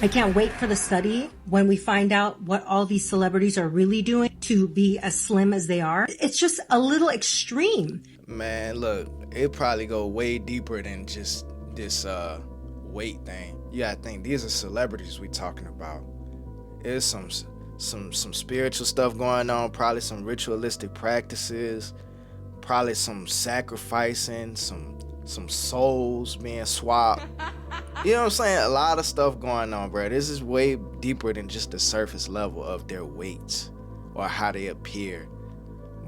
I can't wait for the study when we find out what all these celebrities are really doing to be as slim as they are. It's just a little extreme. Man, look, it probably go way deeper than just this weight thing. You gotta think, these are celebrities we talking about. There's some spiritual stuff going on, probably some ritualistic practices, probably some sacrificing, some souls being swapped. You know what I'm saying? A lot of stuff going on, bro. This is way deeper than just the surface level of their weights or how they appear.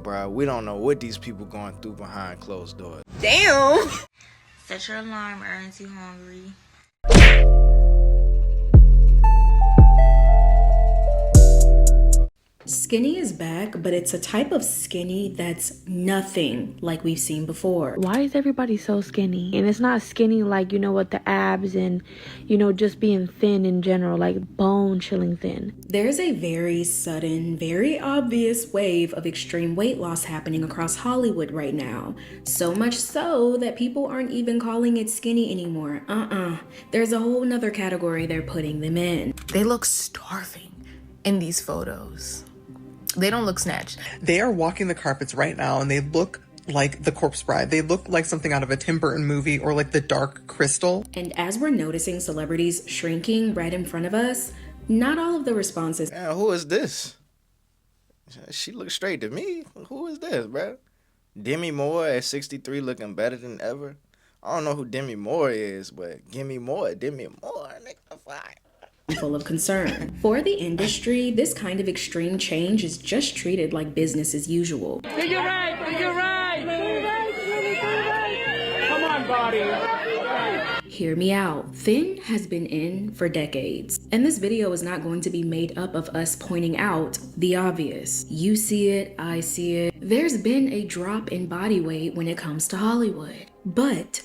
Bro, we don't know what these people going through behind closed doors. Damn. Set your alarm, aren't you hungry? Skinny is back, but it's a type of skinny that's nothing like we've seen before. Why is everybody so skinny? And it's not skinny like, you know what, the abs and, you know, just being thin in general, like bone chilling thin. There's a very sudden, very obvious wave of extreme weight loss happening across Hollywood right now. So much so that people aren't even calling it skinny anymore. There's a whole nother category they're putting them in. They look starving in these photos. They don't look snatched. They are walking the carpets right now and they look like The Corpse Bride. They look like something out of a Tim Burton movie or like The Dark Crystal. And as we're noticing celebrities shrinking right in front of us, not all of the responses. Man, who is this? She looks straight to me. Who is this, bro? Demi Moore at 63 looking better than ever. I don't know who Demi Moore is, but give me more. Demi Moore, nigga, fine. Full of concern. For the industry, this kind of extreme change is just treated like business as usual. Figure right! Come on, body! Hear me out. Thin has been in for decades. And this video is not going to be made up of us pointing out the obvious. You see it, I see it. There's been a drop in body weight when it comes to Hollywood. But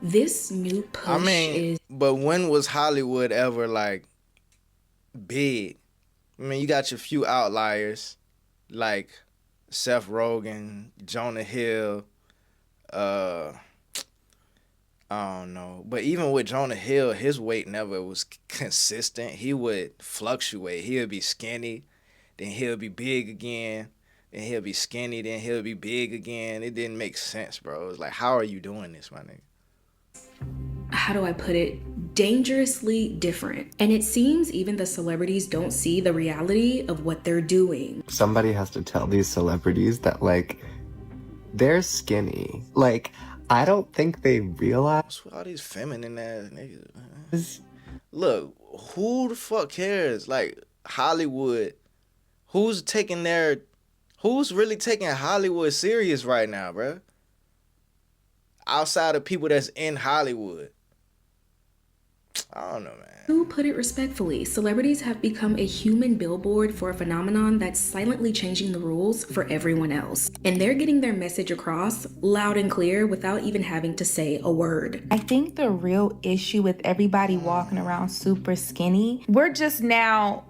this new push is... But when was Hollywood ever, like, big? I mean, you got your few outliers like Seth Rogen, Jonah Hill, I don't know. But even with Jonah Hill, his weight never was consistent. He would fluctuate. He'll be skinny, then he'll be big again, then he'll be skinny, then he'll be big again. It didn't make sense, bro. It's like, how are you doing this, my nigga? How do I put it? Dangerously different. And it seems even the celebrities don't see the reality of what they're doing. Somebody has to tell these celebrities that, like, they're skinny. Like, I don't think they realize. What's with all these feminine ass niggas? Look, who the fuck cares? Like, Hollywood, who's really taking Hollywood serious right now, bro? Outside of people that's in Hollywood. I don't know, man. To put it respectfully, celebrities have become a human billboard for a phenomenon that's silently changing the rules for everyone else. And they're getting their message across loud and clear without even having to say a word. I think the real issue with everybody walking around super skinny, we're just now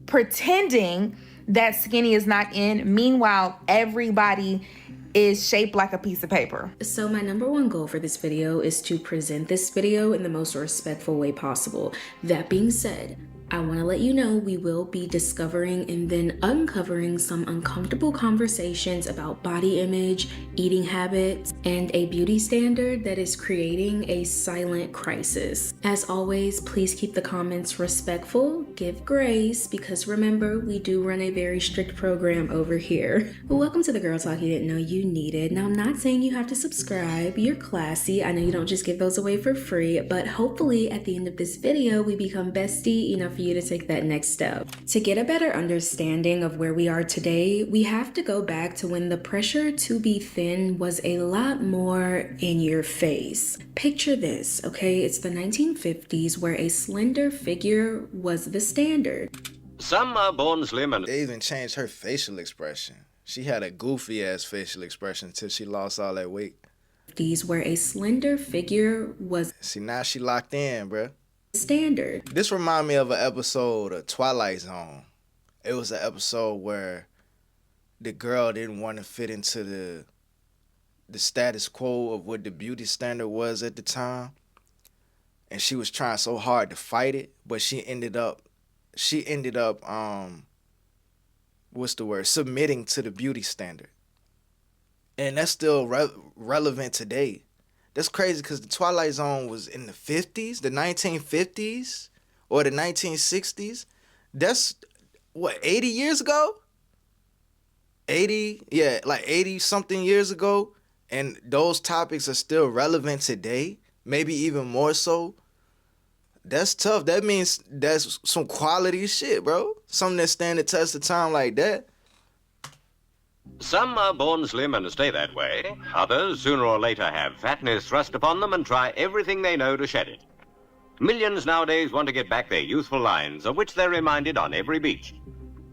pretending that skinny is not in. Meanwhile, everybody is shaped like a piece of paper. So my number one goal for this video is to present this video in the most respectful way possible. That being said, I want to let you know we will be discovering and then uncovering some uncomfortable conversations about body image, eating habits, and a beauty standard that is creating a silent crisis. As always, please keep the comments respectful, give grace, because remember, we do run a very strict program over here. Welcome to the Girl Talk you didn't know you needed. Now, I'm not saying you have to subscribe. You're classy. I know you don't just give those away for free, but hopefully at the end of this video, we become bestie enough for you to take that next step. To get a better understanding of where we are today, we have to go back to when the pressure to be thin was a lot more in your face. Picture this, okay? It's the 1950s where a slender figure was the standard. Some are born slim and... They even changed her facial expression. She had a goofy ass facial expression until she lost all that weight. These where a slender figure was... See, now she locked in, bruh. Standard. This remind me of an episode of Twilight Zone. It was an episode where the girl didn't want to fit into the status quo of what the beauty standard was at the time. and she was trying so hard to fight it, but she ended up what's the word, submitting to the beauty standard. And that's still relevant today. That's crazy because the Twilight Zone was in the 50s, the 1950s, or the 1960s. That's, what, 80 years ago? 80, yeah, like 80-something years ago. And those topics are still relevant today, maybe even more so. That's tough. That means that's some quality shit, bro. Something that stand the test of time like that. Some are born slim and stay that way. Others, sooner or later, have fatness thrust upon them and try everything they know to shed it. Millions nowadays want to get back their youthful lines, of which they're reminded on every beach.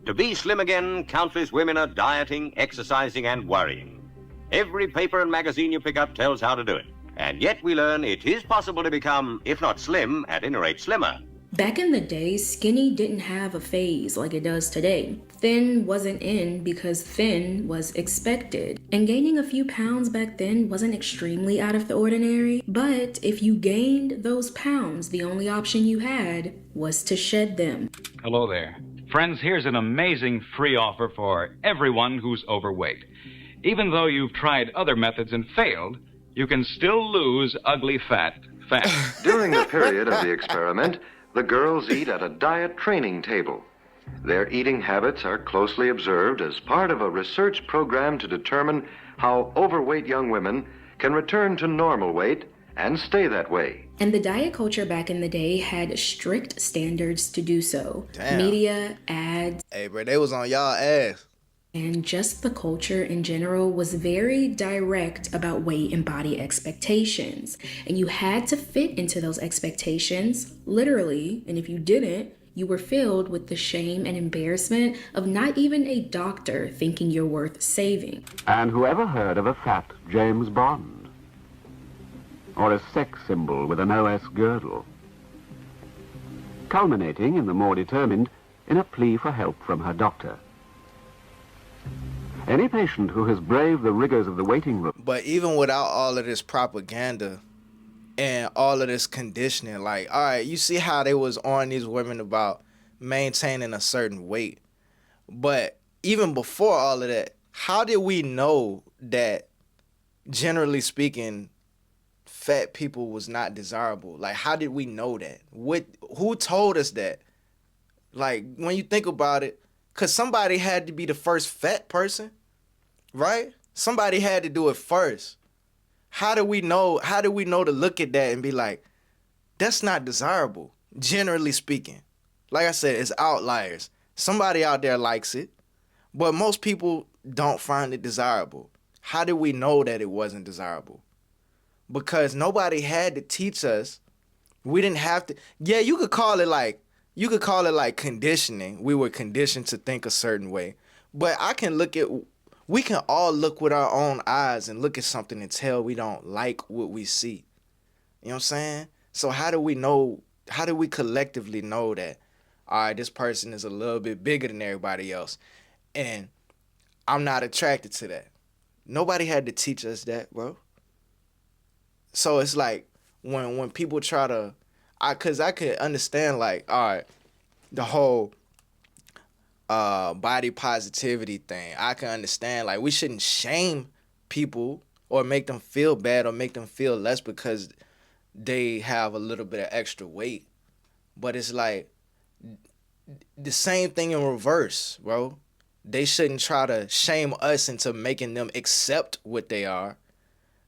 To be slim again, countless women are dieting, exercising, and worrying. Every paper and magazine you pick up tells how to do it. And yet we learn it is possible to become, if not slim, at any rate slimmer. Back in the day, skinny didn't have a phase like it does today. Thin wasn't in because thin was expected. And gaining a few pounds back then wasn't extremely out of the ordinary. But if you gained those pounds, the only option you had was to shed them. Hello there. Friends, here's an amazing free offer for everyone who's overweight. Even though you've tried other methods and failed, you can still lose ugly fat fast. During the period of the experiment, the girls eat at a diet training table. Their eating habits are closely observed as part of a research program to determine how overweight young women can return to normal weight and stay that way. And the diet culture back in the day had strict standards to do so. Damn. Media, ads. Hey, bro, they was on y'all ass. And just the culture in general was very direct about weight and body expectations. And you had to fit into those expectations, literally. And if you didn't, you were filled with the shame and embarrassment of not even a doctor thinking you're worth saving. And whoever heard of a fat James Bond? Or a sex symbol with an OS girdle? Culminating in the more determined in a plea for help from her doctor. Any patient who has braved the rigors of the waiting room. But even without all of this propaganda and all of this conditioning, like, all right, you see how they was on these women about maintaining a certain weight. But even before all of that, how did we know that, generally speaking, fat people was not desirable? Like, how did we know that? Who told us that? Like, when you think about it, because somebody had to be the first fat person, right? Somebody had to do it first. How do we know to look at that and be like, that's not desirable, generally speaking? Like I said, it's outliers. Somebody out there likes it, but most people don't find it desirable. How did we know that it wasn't desirable? Because nobody had to teach us. We didn't have to. Yeah, you could call it like conditioning. We were conditioned to think a certain way. But we can all look with our own eyes and look at something and tell we don't like what we see. You know what I'm saying? So how do we collectively know that, all right, this person is a little bit bigger than everybody else, and I'm not attracted to that? Nobody had to teach us that, bro. So it's like when people try to, because I could understand, like, all right, the whole body positivity thing. I can understand, like, we shouldn't shame people or make them feel bad or make them feel less because they have a little bit of extra weight. But it's like the same thing in reverse, bro. They shouldn't try to shame us into making them accept what they are.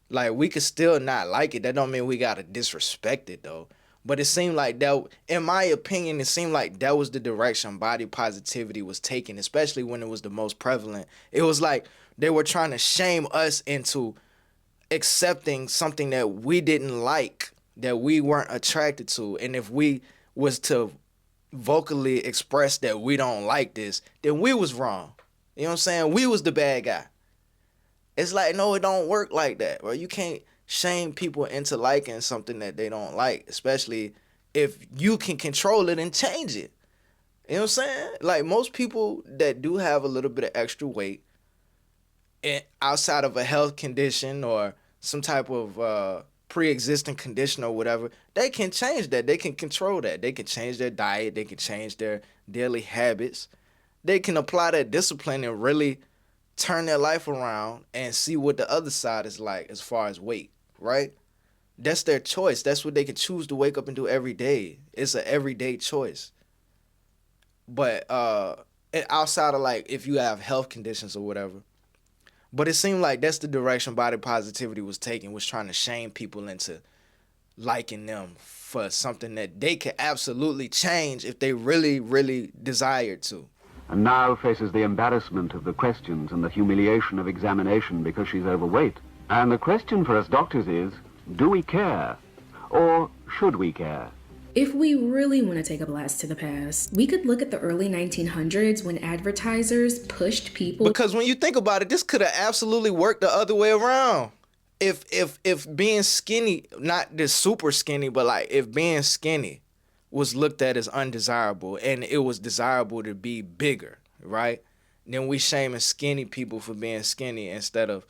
Like, we could still not like it. That don't mean we gotta disrespect it, though. But it seemed like that, in my opinion, it seemed like that was the direction body positivity was taking, especially when it was the most prevalent. It was like they were trying to shame us into accepting something that we didn't like, that we weren't attracted to. And if we was to vocally express that we don't like this, then we was wrong. You know what I'm saying? We was the bad guy. It's like, no, it don't work like that, bro. You can't shame people into liking something that they don't like, especially if you can control it and change it. You know what I'm saying? Like, most people that do have a little bit of extra weight, and outside of a health condition or some type of pre-existing condition or whatever, they can change that. They can control that. They can change their diet. They can change their daily habits. They can apply that discipline and really turn their life around and see what the other side is like as far as weight, right? That's their choice. That's what they can choose to wake up and do every day. It's an everyday choice. But outside of like if you have health conditions or whatever. But it seemed like that's the direction body positivity was taking, was trying to shame people into liking them for something that they could absolutely change if they really, really desired to. And now faces the embarrassment of the questions and the humiliation of examination because she's overweight. And the question for us doctors is, do we care? Or should we care? If we really want to take a blast to the past, we could look at the early 1900s when advertisers pushed people. Because when you think about it, this could have absolutely worked the other way around. If being skinny, not just super skinny, but like if being skinny was looked at as undesirable and it was desirable to be bigger, right? Then we shaming skinny people for being skinny instead of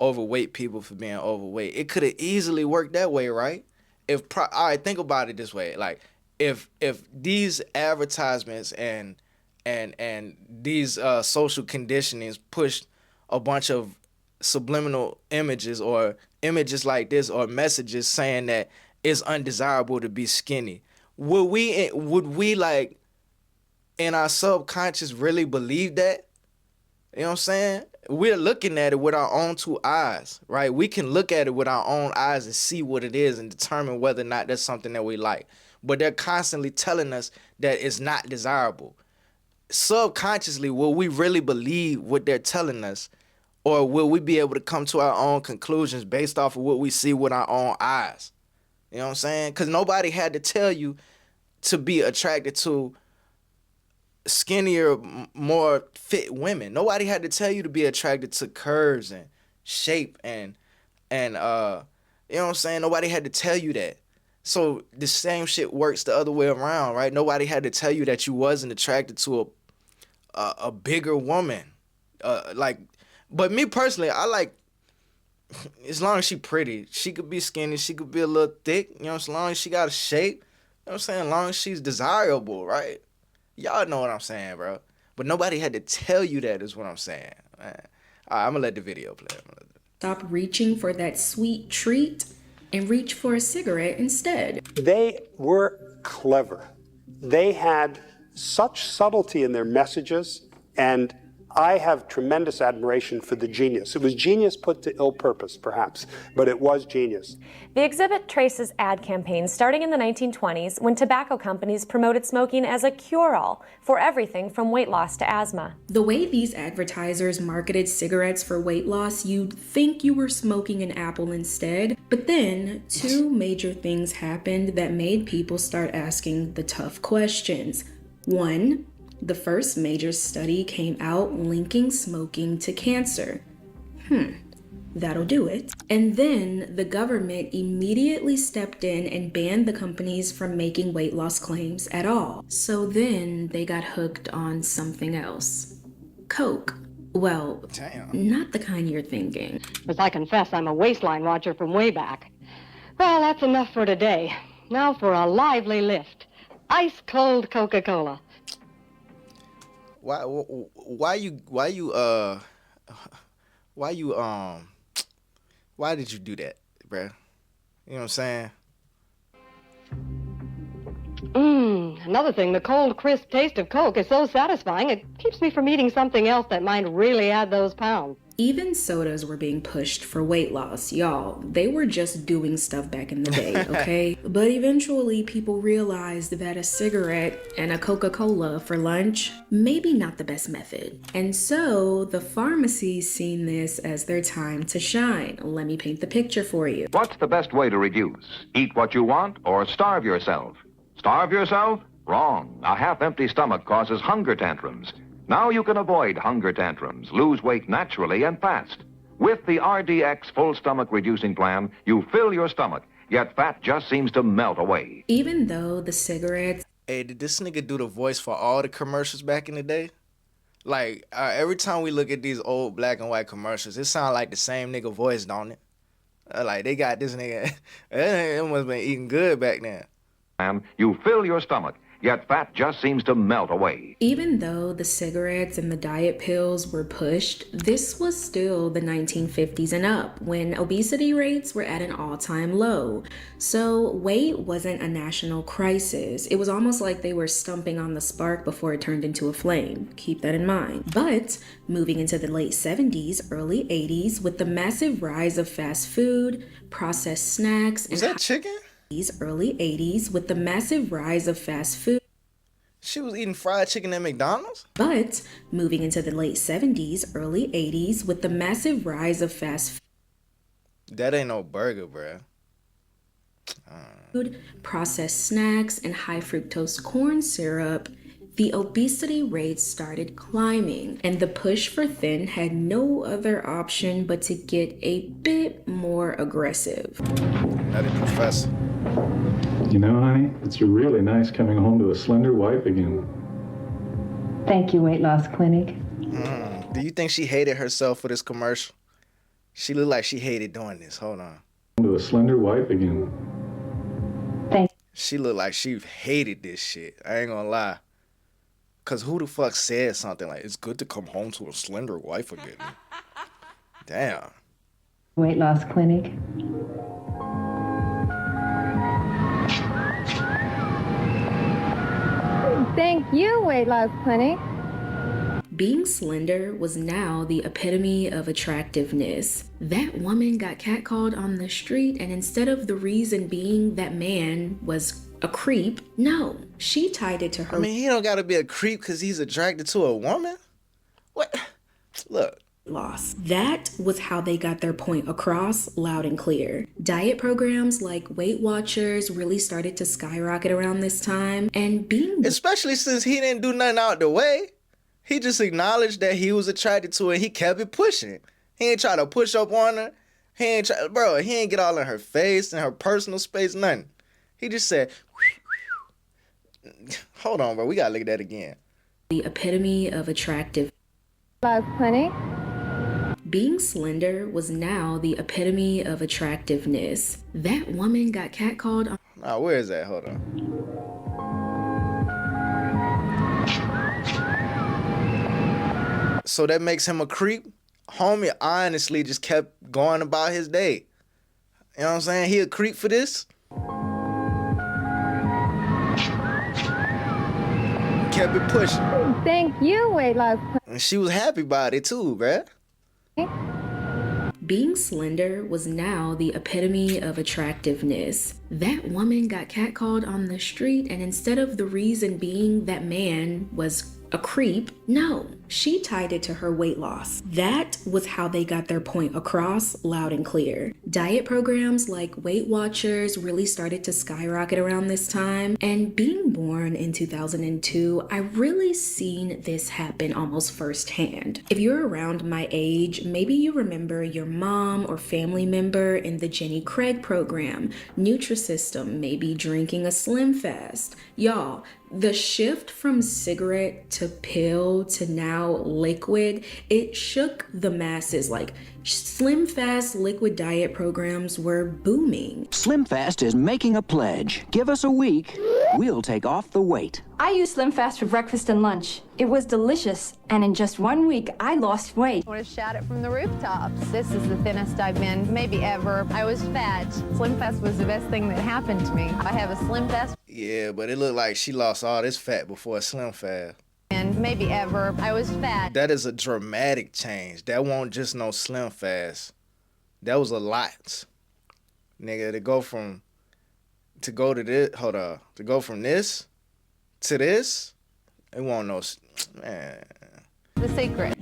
overweight people for being overweight. It could have easily worked that way, right? All right, think about it this way. Like if these advertisements and these social conditionings pushed a bunch of subliminal images or images like this or messages saying that it's undesirable to be skinny, would we like in our subconscious really believe that? You know what I'm saying? We're looking at it with our own two eyes, right? We can look at it with our own eyes and see what it is and determine whether or not that's something that we like. But they're constantly telling us that it's not desirable. Subconsciously, will we really believe what they're telling us? Or will we be able to come to our own conclusions based off of what we see with our own eyes? You know what I'm saying? Because nobody had to tell you to be attracted to skinnier, more fit women. Nobody had to tell you to be attracted to curves and shape and you know what I'm saying? Nobody had to tell you that. So the same shit works the other way around, right? Nobody had to tell you that you wasn't attracted to a bigger woman. But me personally, I like, as long as she pretty, she could be skinny, she could be a little thick, you know, as long as she got a shape, you know what I'm saying? As long as she's desirable, right? Y'all know what I'm saying, bro. But nobody had to tell you that is what I'm saying, man. All right, I'm going to let the video play. Stop reaching for that sweet treat and reach for a cigarette instead. They were clever. They had such subtlety in their messages, and I have tremendous admiration for the genius. It was genius put to ill purpose, perhaps, but it was genius. The exhibit traces ad campaigns starting in the 1920s when tobacco companies promoted smoking as a cure-all for everything from weight loss to asthma. The way these advertisers marketed cigarettes for weight loss, you'd think you were smoking an apple instead. But then, two major things happened that made people start asking the tough questions. One, the first major study came out linking smoking to cancer. That'll do it. And then the government immediately stepped in and banned the companies from making weight loss claims at all. So then they got hooked on something else. Coke. Well, not the kind you're thinking. As I confess, I'm a waistline watcher from way back. Well, that's enough for today. Now for a lively lift. Ice cold Coca-Cola. Why did you do that, bruh? You know what I'm saying? Another thing, the cold, crisp taste of Coke is so satisfying, it keeps me from eating something else that might really add those pounds. Even sodas were being pushed for weight loss, y'all. They were just doing stuff back in the day, okay? But eventually people realized that a cigarette and a Coca-Cola for lunch, maybe not the best method. And so the pharmacies seen this as their time to shine. Let me paint the picture for you. What's the best way to reduce? Eat what you want or starve yourself? Starve yourself? Wrong. A half-empty stomach causes hunger tantrums. Now you can avoid hunger tantrums, lose weight naturally and fast. With the RDX full stomach reducing plan, you fill your stomach, yet fat just seems to melt away. Even though the cigarettes... Hey, did this nigga do the voice for all the commercials back in the day? Like, every time we look at these old black and white commercials, it sounds like the same nigga voice, don't it? Like, they got this nigga. It must have been eating good back then. You fill your stomach, yet fat just seems to melt away. Even though the cigarettes and the diet pills were pushed, this was still the 1950s and up, when obesity rates were at an all-time low. So weight wasn't a national crisis. It was almost like they were stumping on the spark before it turned into a flame. Keep that in mind. But moving into the late 70s, early 80s, with the massive rise of fast food, processed snacks, and... Was that chicken? Early 80s, with the massive rise of fast food. She was eating fried chicken at McDonald's? But moving into the late 70s, early 80s, with the massive rise of fast That ain't no burger, bruh. food, processed snacks, and high fructose corn syrup, the obesity rates started climbing, and the push for thin had no other option but to get a bit more aggressive. Nutty Professor. You know, honey, it's really nice coming home to a slender wife again. Thank you, Weight Loss Clinic. Do you think she hated herself for this commercial? She looked like she hated doing this. Hold on. To a slender wife again. She looked like she hated this shit. I ain't gonna lie. Cause who the fuck said something like, it's good to come home to a slender wife again? Damn. Weight Loss Clinic. Thank you, Weight Loss Clinic. Being slender was now the epitome of attractiveness. That woman got catcalled on the street, and instead of the reason being that man was a creep, no, she tied it to her. I mean, he don't gotta be a creep because he's attracted to a woman? What? Look. Loss. That was how they got their point across loud and clear. Diet programs like Weight Watchers really started to skyrocket around this time, and being... Especially since he didn't do nothing out the way. He just acknowledged that he was attracted to her and he kept it pushing. He ain't try to push up on her. He ain't get all in her face and her personal space, nothing. He just said, hold on, bro, we gotta look at that again. The epitome of attractive. Loss Clinic. Being slender was now the epitome of attractiveness. That woman got catcalled on... Nah, where is that? Hold on. So that makes him a creep? Homie honestly just kept going about his day. You know what I'm saying? He a creep for this? Kept it pushing. Thank you, Weight Loss Clinic. And she was happy about it too, bruh. Being slender was now the epitome of attractiveness. That woman got catcalled on the street, and instead of the reason being that man was a creep, no, she tied it to her weight loss. That was how they got their point across loud and clear. Diet programs like Weight Watchers really started to skyrocket around this time, and being born in 2002, I really seen this happen almost firsthand. If you're around my age, maybe you remember your mom or family member in the Jenny Craig program, Nutrisystem, maybe drinking a Slim Fast. Y'all, the shift from cigarette to pill to now liquid, it shook the masses. Like, Slim Fast liquid diet programs were booming. Slim Fast is making a pledge. Give us a week, we'll take off the weight. I used Slim Fast for breakfast and lunch. It was delicious, and in just 1 week, I lost weight. I want to shout it from the rooftops. This is the thinnest I've been, maybe ever. I was fat. Slim Fast was the best thing that happened to me. I have a Slim Fast. Yeah, but it looked like she lost all this fat before a Slim Fast. And maybe ever. I was fat. That is a dramatic change. That won't just no Slim Fast. That was a lot. Nigga, to go from this to this, it won't no, man. The secret.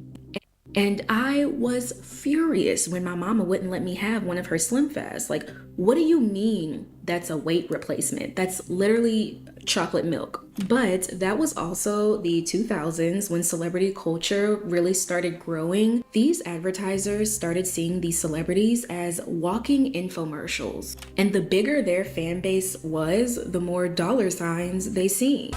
And I was furious when my mama wouldn't let me have one of her Slim Fasts. Like, what do you mean that's a weight replacement? That's literally chocolate milk. But that was also the 2000s when celebrity culture really started growing. These advertisers started seeing these celebrities as walking infomercials. And the bigger their fan base was, the more dollar signs they seen.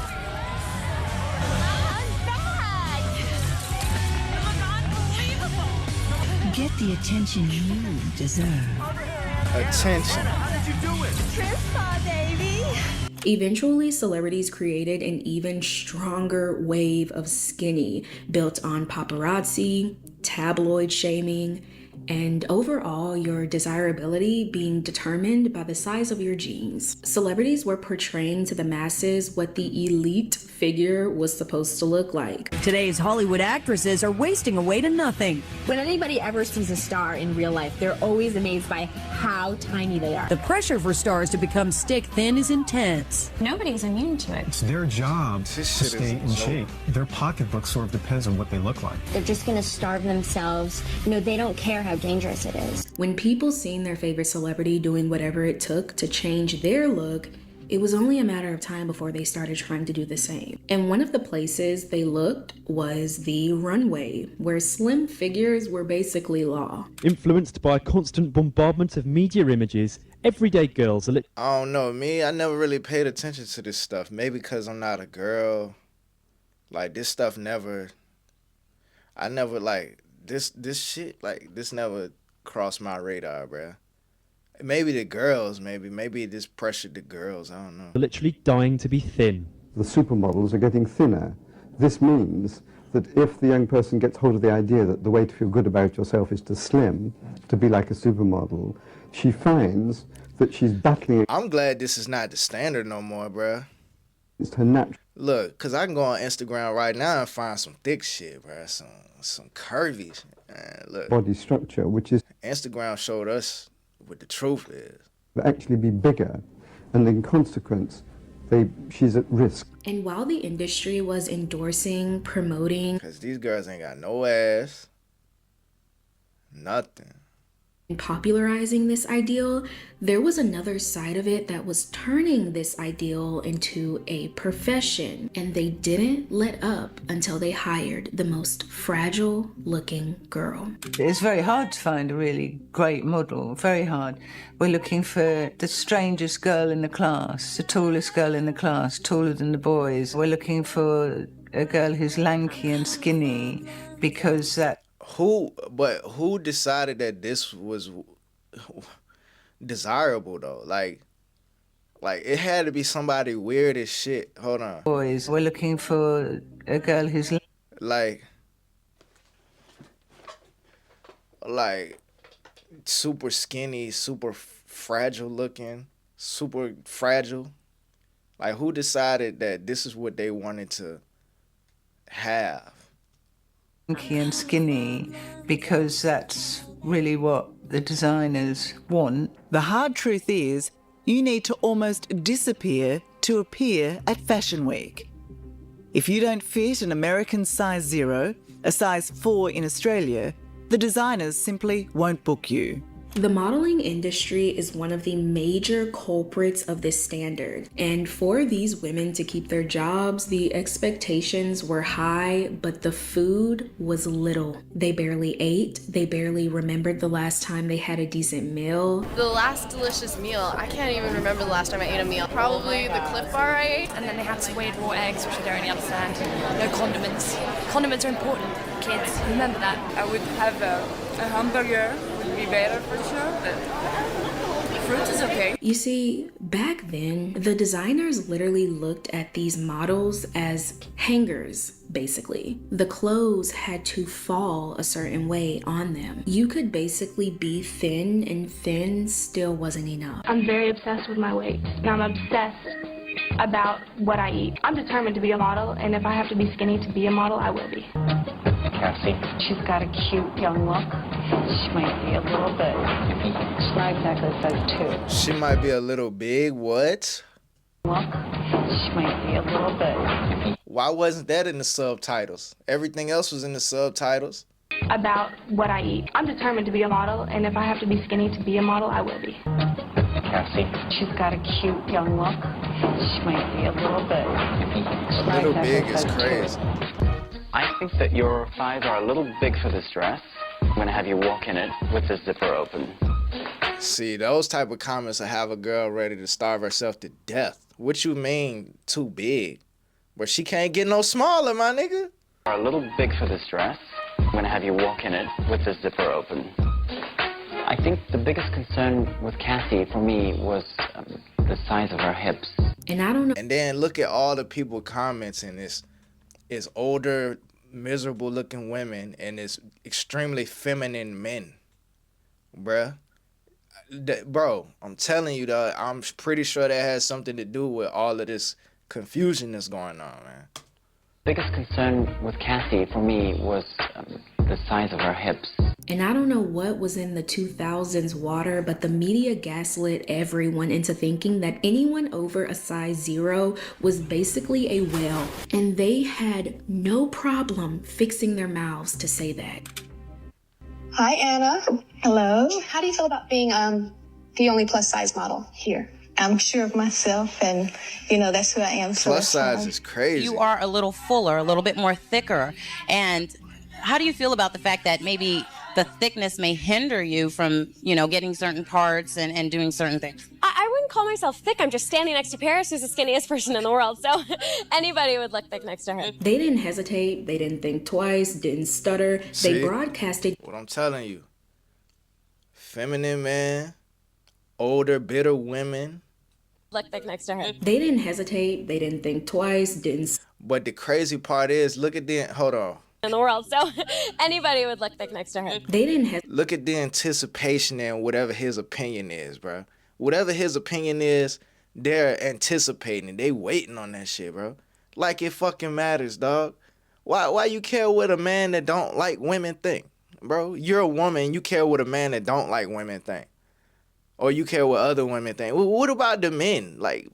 Get the attention you deserve. attention. Eventually, celebrities created an even stronger wave of skinny built on paparazzi, tabloid shaming, and overall your desirability being determined by the size of your jeans. Celebrities were portraying to the masses what the elite figure was supposed to look like. Today's Hollywood actresses are wasting away to nothing. When anybody ever sees a star in real life, they're always amazed by how tiny they are. The pressure for stars to become stick thin is intense. Nobody's immune to it. It's their job to stay in shape. Their pocketbook sort of depends on what they look like. They're just going to starve themselves. You know, they don't care how dangerous it is. When people seen their favorite celebrity doing whatever it took to change their look, it was only a matter of time before they started trying to do the same. And one of the places they looked was the runway, where slim figures were basically law. Influenced by a constant bombardment of media images, everyday girls are I don't know, me, I never really paid attention to this stuff. Maybe because I'm not a girl. Like, this stuff never, I never, like, this shit, like, this never crossed my radar, bruh. Maybe the girls, maybe this pressured the girls, I don't know. literally dying to be thin. The supermodels are getting thinner. This means that if the young person gets hold of the idea that the way to feel good about yourself is to slim, to be like a supermodel, she finds that she's battling. I'm glad this is not the standard no more, bruh. It's her natural. Look, because I can go on Instagram right now and find some thick shit, bruh. Some curvy shit. Man, look. Body structure, which is. Instagram showed us what the truth is. Actually be bigger, and in consequence, she's at risk. And while the industry was endorsing, promoting, because these girls ain't got no ass, nothing, and popularizing this ideal, there was another side of it that was turning this ideal into a profession. And they didn't let up until they hired the most fragile looking girl. It's very hard to find a really great model, very hard. We're looking for the strangest girl in the class, the tallest girl in the class, taller than the boys. We're looking for a girl who's lanky and skinny because that. Who decided that this was desirable though? Like it had to be somebody weird as shit. Hold on. Boys, we're looking for a girl who's like super skinny, super fragile looking, super fragile. Like, who decided that this is what they wanted to have? Lanky and skinny because that's really what the designers want. The hard truth is, you need to almost disappear to appear at Fashion Week. If you don't fit an American size 0, a size 4 in Australia, the designers simply won't book you. The modeling industry is one of the major culprits of this standard. And for these women to keep their jobs, the expectations were high, but the food was little. They barely ate. They barely remembered the last time they had a decent meal. The last delicious meal, I can't even remember the last time I ate a meal. Probably the Cliff Bar I ate. And then they had sweet raw eggs, which I don't really understand. No condiments. Condiments are important, kids. Remember that. I would have a hamburger. Would be better for sure, but fruit is okay. You see, back then, the designers literally looked at these models as hangers, basically. The clothes had to fall a certain way on them. You could basically be thin, and thin still wasn't enough. I'm very obsessed with my weight, and I'm obsessed about what I eat. I'm determined to be a model, and if I have to be skinny to be a model, I will be. Cassie. She's got a cute young look. She might be a little bit. She's not exactly size 2. She might be a little big. What? Look. She might be a little bit. Why wasn't that in the subtitles? Everything else was in the subtitles. About what I eat. I'm determined to be a model, and if I have to be skinny to be a model, I will be. Cassie. She's got a cute young look. She might be a little bit. A little big is crazy. I think that your thighs are a little big for this dress. I'm gonna have you walk in it with the zipper open. See, those type of comments will have a girl ready to starve herself to death. What you mean, too big? But she can't get no smaller, my nigga. Are a little big for this dress. I'm gonna have you walk in it with the zipper open. I think the biggest concern with Cassie for me was the size of her hips. And I don't know. And then look at all the people commenting. It's older, miserable looking women and it's extremely feminine men. Bruh. Bro, I'm telling you, though, I'm pretty sure that has something to do with all of this confusion that's going on, man. Biggest concern with Cassie for me was the size of her hips. And I don't know what was in the 2000s water, but the media gaslit everyone into thinking that anyone over a size 0 was basically a whale. And they had no problem fixing their mouths to say that. Hi, Anna. Hello. How do you feel about being the only plus size model here? I'm sure of myself, and you know that's who I am. Plus size is crazy. You are a little fuller, a little bit more thicker. And how do you feel about the fact that maybe the thickness may hinder you from, you know, getting certain parts and doing certain things? I wouldn't call myself thick. I'm just standing next to Paris, who's the skinniest person in the world. So anybody would look thick next to her. They didn't hesitate. They didn't think twice. Didn't stutter. See? They broadcasted. What I'm telling you. Feminine man, older, bitter women. Look thick next to her. They didn't hesitate. They didn't think twice. Didn't. But the crazy part is, look at the, hold on. In the world. So anybody would look thick next to her. They didn't hesitate. Look at the anticipation and whatever his opinion is, bro. Whatever his opinion is, they're anticipating. They waiting on that shit, bro. Like it fucking matters, dog. Why you care what a man that don't like women think, bro? You're a woman. You care what a man that don't like women think. Or you care what other women think. What about the men? Like,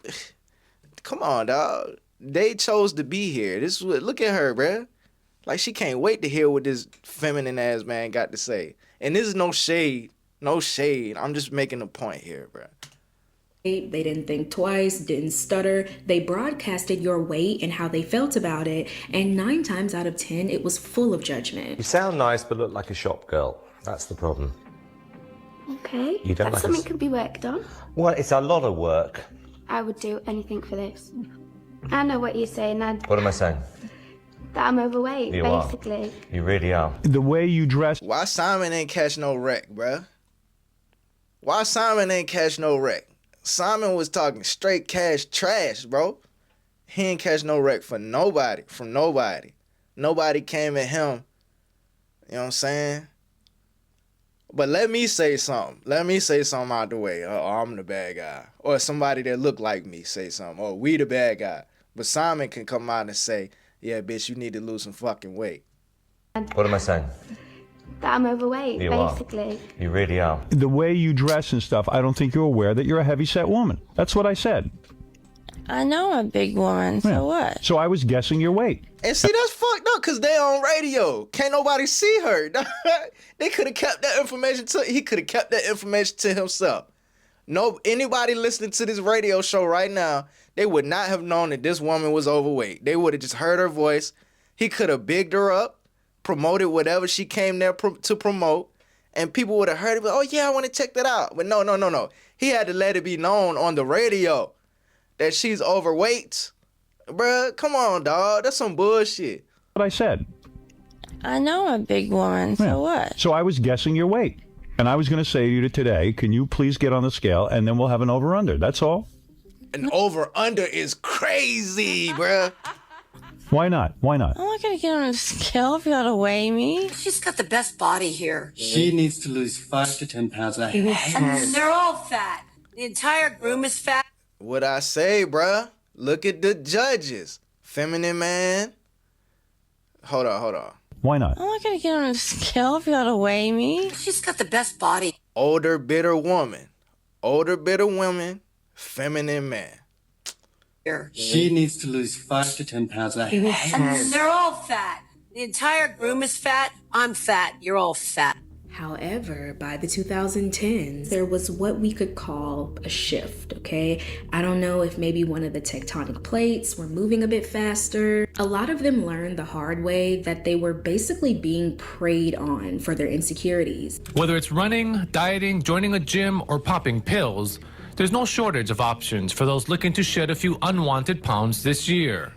come on, dog. They chose to be here. This is what, look at her, bro. Like, she can't wait to hear what this feminine-ass man got to say. And this is no shade. No shade. I'm just making a point here, bro. They didn't think twice, didn't stutter. They broadcasted your weight and how they felt about it. And 9 times out of 10, it was full of judgment. You sound nice, but look like a shop girl. That's the problem. Okay, You don't that's like something us? could be worked on. Well, it's a lot of work. I would do anything for this. I know what you're saying, that What am I saying? I'm overweight, You are. basically. You really are. The way you dress. Why Simon ain't catch no wreck, bruh? Why Simon ain't catch no wreck? Simon was talking straight cash trash, bro. He ain't catch no wreck for nobody, from nobody. Nobody came at him. You know what I'm saying? But let me say something. Let me say something out the way. Oh, I'm the bad guy. Or somebody that look like me say something. Oh, we the bad guy. But Simon can come out and say, yeah, bitch, you need to lose some fucking weight. What am I saying? That I'm overweight, You are. basically. You really are. The way you dress and stuff, I don't think you're aware that you're a heavy-set woman. That's what I said. I know I'm a big woman, so what? So I was guessing your weight. And see, that's fucked up because they on radio. Can't nobody see her. They could have kept that information he could have kept that information to himself. No, anybody listening to this radio show right now, they would not have known that this woman was overweight. They would have just heard her voice. He could have bigged her up, promoted whatever she came there to promote, and people would have heard it. Oh, yeah, I want to check that out. But no. He had to let it be known on the radio that she's overweight. Bruh, come on, dog. That's some bullshit. What I said. I know I'm a big woman, so what? So I was guessing your weight. And I was going to say to you today, can you please get on the scale and then we'll have an over-under. That's all. An over-under is crazy, bruh. Why not? Why not? I'm not gonna get on a scale if you gotta weigh me. She's got the best body here. She needs to lose 5 to 10 pounds. I hate They're all fat. The entire room is fat. What I say, bruh? Look at the judges. Feminine man. Hold on. Why not? I'm not gonna get on a scale if you gotta weigh me. She's got the best body. Older, bitter woman. Older, bitter woman. Feminine man. Here. She needs to lose 5 to 10 pounds. I hate They're all fat. The entire room is fat. I'm fat. You're all fat. However, by the 2010s, there was what we could call a shift, okay? I don't know if maybe one of the tectonic plates were moving a bit faster. A lot of them learned the hard way that they were basically being preyed on for their insecurities. Whether it's running, dieting, joining a gym, or popping pills, there's no shortage of options for those looking to shed a few unwanted pounds this year.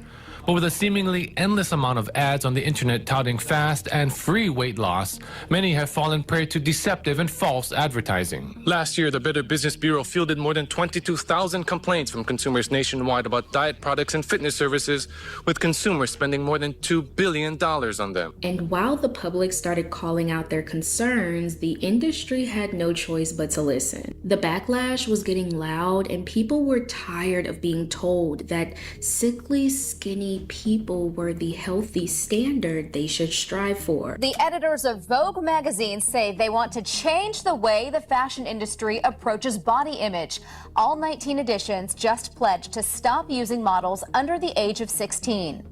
But with a seemingly endless amount of ads on the internet touting fast and free weight loss, many have fallen prey to deceptive and false advertising. Last year, the Better Business Bureau fielded more than 22,000 complaints from consumers nationwide about diet products and fitness services, with consumers spending more than $2 billion on them. And while the public started calling out their concerns, the industry had no choice but to listen. The backlash was getting loud, and people were tired of being told that sickly, skinny people were the healthy standard they should strive for. The editors of Vogue magazine say they want to change the way the fashion industry approaches body image. All 19 editions just pledged to stop using models under the age of 16.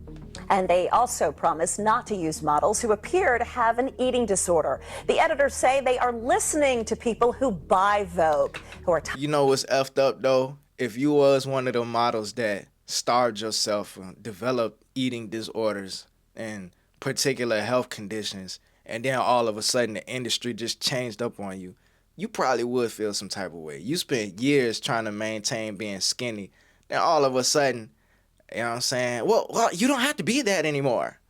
And they also promise not to use models who appear to have an eating disorder. The editors say they are listening to people who buy Vogue, who are You know what's effed up though? If you was one of the models that starved yourself and developed eating disorders and particular health conditions, and then all of a sudden the industry just changed up on you, you probably would feel some type of way. You spent years trying to maintain being skinny, then all of a sudden, you know what I'm saying? Well, you don't have to be that anymore.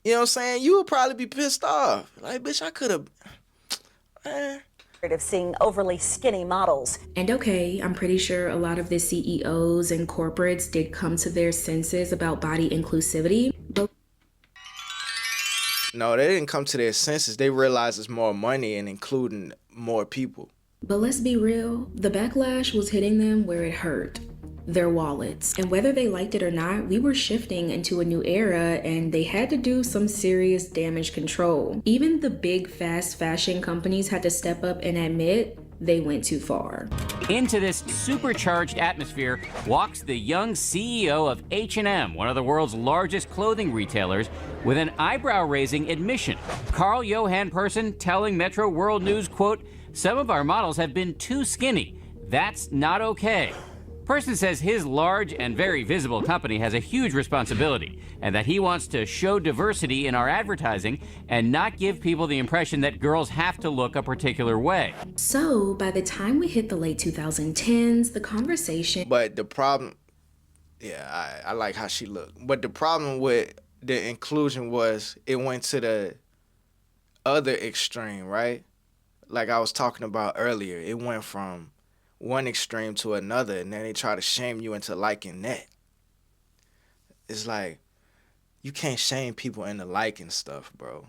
You know what I'm saying? You would probably be pissed off. Like, bitch, I could have... of seeing overly skinny models. And okay, I'm pretty sure a lot of the CEOs and corporates did come to their senses about body inclusivity, but no, they didn't come to their senses. They realized there's more money in including more people. But let's be real, the backlash was hitting them where it hurt. Their wallets. And whether they liked it or not, we were shifting into a new era, and they had to do some serious damage control. Even the big fast fashion companies had to step up and admit they went too far. Into this supercharged atmosphere walks the young CEO of H&M, one of the world's largest clothing retailers, with an eyebrow-raising admission. Carl Johan Persson telling Metro World News, quote, "Some of our models have been too skinny. That's not okay." Persson says his large and very visible company has a huge responsibility, and that he wants to show diversity in our advertising and not give people the impression that girls have to look a particular way. So by the time we hit the late 2010s, the conversation... But the problem... Yeah, I like how she looked. But the problem with the inclusion was it went to the other extreme, right? Like I was talking about earlier. It went from one extreme to another, and then they try to shame you into liking that. It's like, you can't shame people into liking stuff, bro.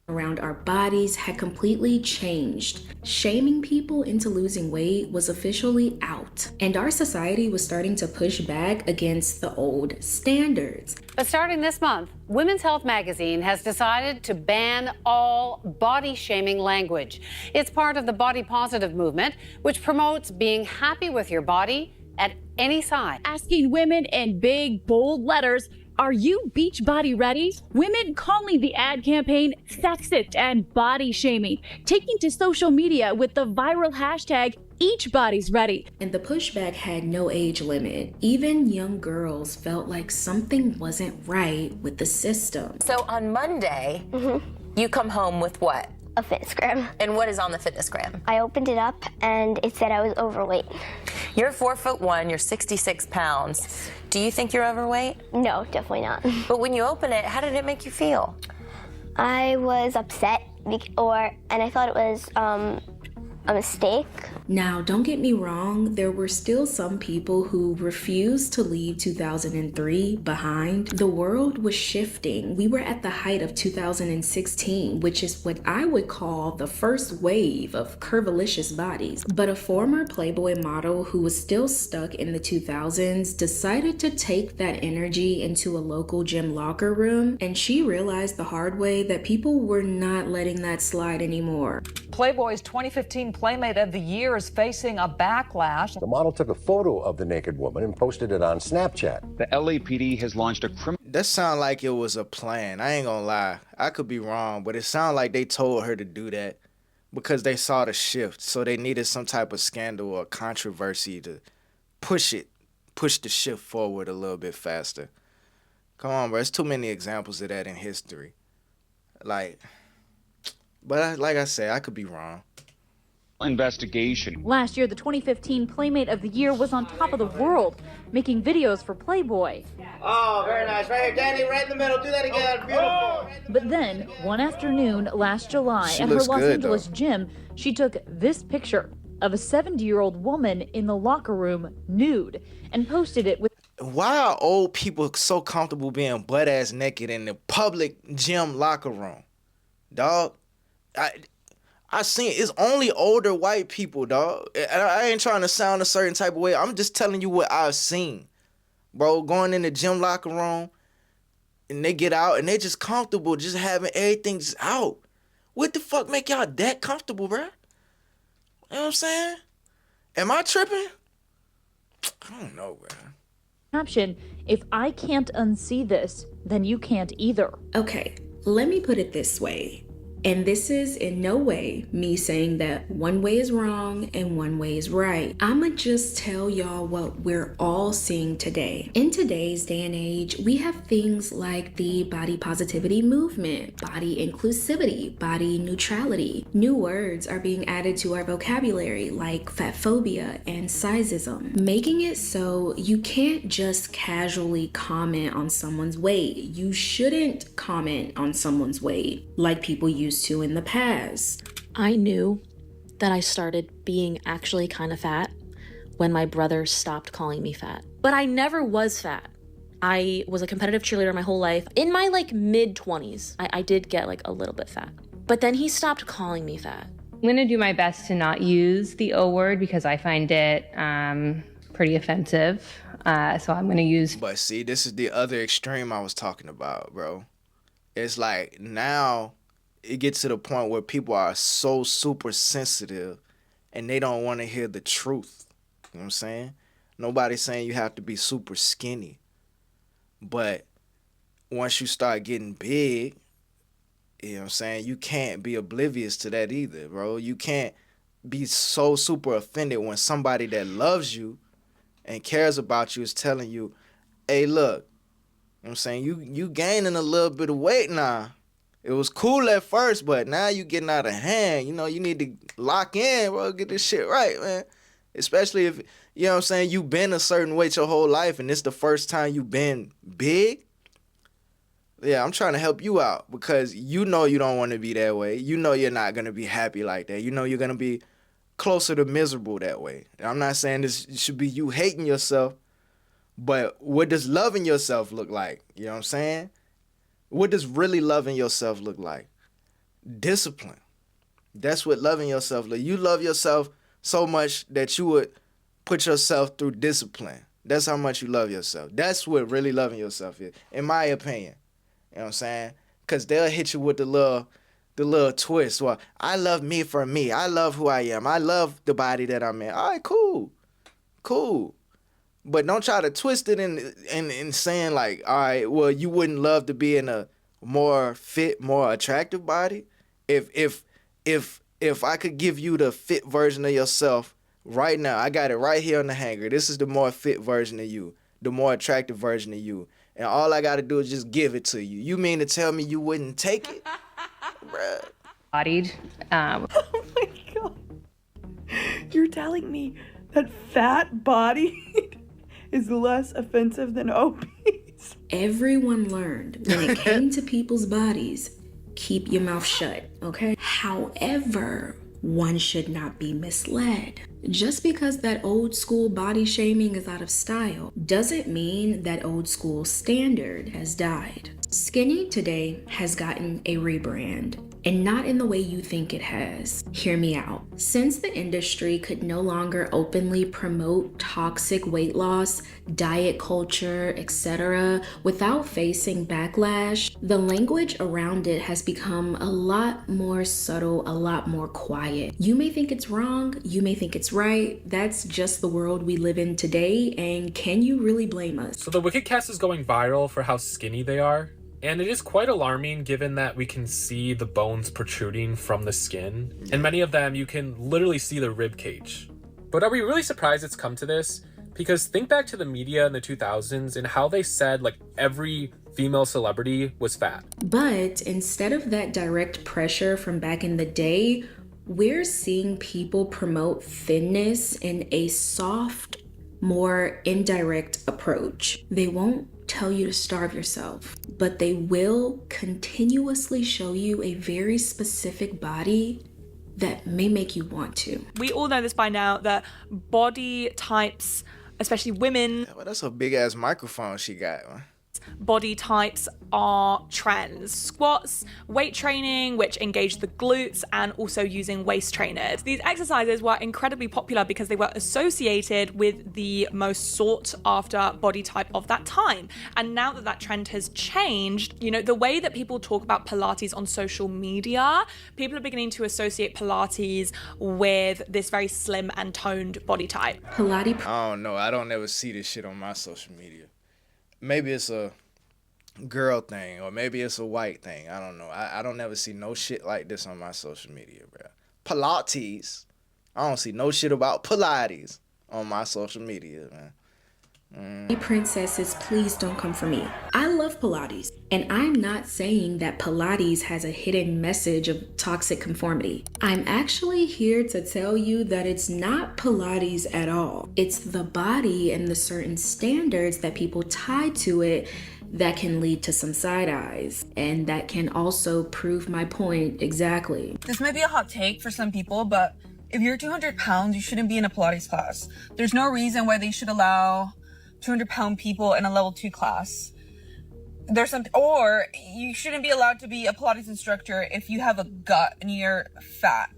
Around our bodies had completely changed. Shaming people into losing weight was officially out, and our society was starting to push back against the old standards. But starting this month, Women's Health magazine has decided to ban all body-shaming language. It's part of the body positive movement, which promotes being happy with your body at any size. Asking women in big, bold letters, "Are you beach body ready?" Women calling the ad campaign sexist and body shaming, taking to social media with the viral hashtag "Each Body's Ready." And the pushback had no age limit. Even young girls felt like something wasn't right with the system. So on Monday, you come home with what? A fitnessgram. And what is on the fitnessgram? I opened it up and it said I was overweight. You're 4'1", you're 66 pounds. Yes. Do you think you're overweight? No, definitely not. But when you open it, how did it make you feel? I was upset, and I thought it was a mistake. Now, don't get me wrong, there were still some people who refused to leave 2003 behind. The world was shifting. We were at the height of 2016, which is what I would call the first wave of curvilicious bodies. But a former Playboy model who was still stuck in the 2000s decided to take that energy into a local gym locker room, and she realized the hard way that people were not letting that slide anymore. Playboy's 2015 Playmate of the Year is facing a backlash. The model took a photo of the naked woman and posted it on Snapchat. The LAPD has launched a criminal... That sound like it was a plan. I ain't gonna lie. I could be wrong, but it sounded like they told her to do that because they saw the shift. So they needed some type of scandal or controversy to push the shift forward a little bit faster. Come on, bro. There's too many examples of that in history. Like I said, I could be wrong. investigation. Last year, the 2015 Playmate of the Year was on top of the world, making videos for Playboy. Oh, very nice. Right here, Danny, right in the middle. Do that again. Beautiful. But then, one afternoon last July, at her Los Angeles gym, she took this picture of a 70-year-old woman in the locker room nude and posted it with. Why are old people so comfortable being butt-ass naked in the public gym locker room? Dog, I seen it's only older white people, dog. I ain't trying to sound a certain type of way. I'm just telling you what I've seen. Bro, going in the gym locker room, and they get out, and they just comfortable just having everything just out. What the fuck make y'all that comfortable, bro? You know what I'm saying? Am I tripping? I don't know, bro. Caption, if I can't unsee this, then you can't either. Okay, let me put it this way. And this is in no way me saying that one way is wrong and one way is right. I'ma just tell y'all what we're all seeing today. In today's day and age, we have things like the body positivity movement, body inclusivity, body neutrality. New words are being added to our vocabulary like fatphobia and sizeism, making it so you can't just casually comment on someone's weight. You shouldn't comment on someone's weight like people used to in the past. I knew that I started being actually kind of fat when my brother stopped calling me fat. But I never was fat. I was a competitive cheerleader my whole life. In my mid-20s, I did get a little bit fat. But then he stopped calling me fat. I'm gonna do my best to not use the O word because I find it pretty offensive. So I'm gonna use. But see, this is the other extreme I was talking about, bro. It's like now it gets to the point where people are so super sensitive and they don't want to hear the truth. You know what I'm saying? Nobody's saying you have to be super skinny. But once you start getting big, you know what I'm saying, you can't be oblivious to that either, bro. You can't be so super offended when somebody that loves you and cares about you is telling you, hey, look, you know what I'm saying, you gaining a little bit of weight now. It was cool at first, but now you getting out of hand. You know, you need to lock in, bro, get this shit right, man. Especially if, you know what I'm saying, you been a certain weight your whole life and this the first time you been big. Yeah, I'm trying to help you out because you know you don't want to be that way. You know you're not going to be happy like that. You know you're going to be closer to miserable that way. And I'm not saying this should be you hating yourself, but what does loving yourself look like? You know what I'm saying? What does really loving yourself look like? Discipline. That's what loving yourself looks like. You love yourself so much that you would put yourself through discipline. That's how much you love yourself. That's what really loving yourself is, in my opinion. You know what I'm saying? Because they'll hit you with the little twist. Well, I love me for me. I love who I am. I love the body that I'm in. All right, cool. Cool. But don't try to twist it in saying like, all right, well, you wouldn't love to be in a more fit, more attractive body. If I could give you the fit version of yourself right now, I got it right here on the hanger. This is the more fit version of you, the more attractive version of you. And all I got to do is just give it to you. You mean to tell me you wouldn't take it? Bruh. Bodied. Oh my God. You're telling me that fat bodied is less offensive than obese? Everyone learned when it came to people's bodies, keep your mouth shut, okay? However, one should not be misled. Just because that old school body shaming is out of style doesn't mean that old school standard has died. Skinny today has gotten a rebrand, and not in the way you think it has. Hear me out. Since the industry could no longer openly promote toxic weight loss, diet culture, etc., without facing backlash, the language around it has become a lot more subtle, a lot more quiet. You may think it's wrong, you may think it's right. That's just the world we live in today, and can you really blame us? So the Wicked cast is going viral for how skinny they are. And it is quite alarming given that we can see the bones protruding from the skin. And many of them, you can literally see the rib cage. But are we really surprised it's come to this? Because think back to the media in the 2000s and how they said like every female celebrity was fat. But instead of that direct pressure from back in the day, We're seeing people promote thinness in a soft, more indirect approach. They won't tell you to starve yourself, but they will continuously show you a very specific body that may make you want to. We all know this by now, that body types, especially women. Yeah, well, that's a big ass microphone she got, man. Body types are trends. Squats, weight training, which engage the glutes, and also using waist trainers. These exercises were incredibly popular because they were associated with the most sought after body type of that time. And now that that trend has changed, you know, the way that people talk about Pilates on social media, people are beginning to associate Pilates with this very slim and toned body type. Pilates. I don't know. I don't ever see this shit on my social media. Maybe it's a girl thing, or maybe it's a white thing. I don't know. I don't ever see no shit like this on my social media, bro. Pilates. I don't see no shit about Pilates on my social media, man. Princesses, please don't come for me. I love Pilates, and I'm not saying that Pilates has a hidden message of toxic conformity. I'm actually here to tell you that it's not Pilates at all. It's the body and the certain standards that people tie to it that can lead to some side eyes, and that can also prove my point exactly. This might be a hot take for some people, but if you're 200 pounds, you shouldn't be in a Pilates class. There's no reason why they should allow 200-pound people in a level 2 class. Or you shouldn't be allowed to be a Pilates instructor if you have a gut and you're fat.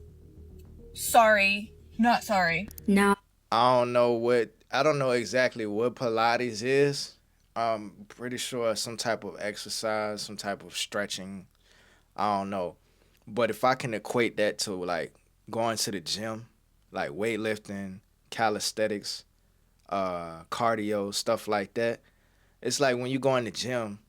Sorry, not sorry. Now, I don't know exactly what Pilates is. I'm pretty sure some type of exercise, some type of stretching. I don't know. But if I can equate that to like going to the gym, like weightlifting, calisthenics, cardio, stuff like that. It's like when you go in the gym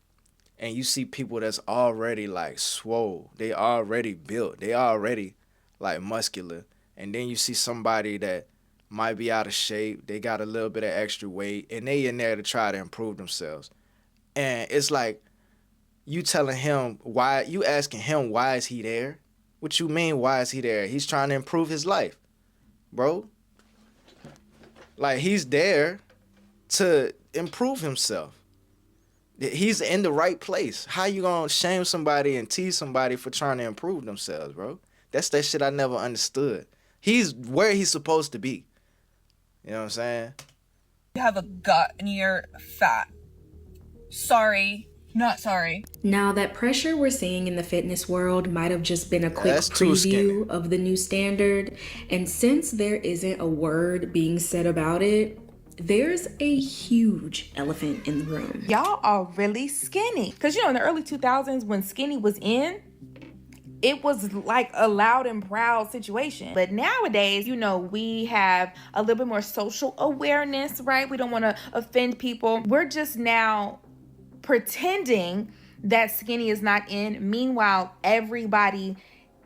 and you see people that's already like swole, they already built, they already like muscular, and then you see somebody that might be out of shape, they got a little bit of extra weight, and they in there to try to improve themselves. And it's like you telling him why, you asking him why is he there? What you mean why is he there? He's trying to improve his life, bro. Like, he's there to improve himself. He's in the right place. How you gonna shame somebody and tease somebody for trying to improve themselves, bro? That's that shit I never understood. He's where he's supposed to be. You know what I'm saying? You have a gut and you're fat. Sorry, not sorry. Now, that pressure we're seeing in the fitness world might have just been a quick preview of the new standard. And since there isn't a word being said about it, there's a huge elephant in the room. Y'all are really skinny. Because, you know, in the early 2000s when skinny was in, it was like a loud and proud situation. But nowadays, you know, we have a little bit more social awareness, right? We don't want to offend people. We're just now pretending that skinny is not in. Meanwhile, everybody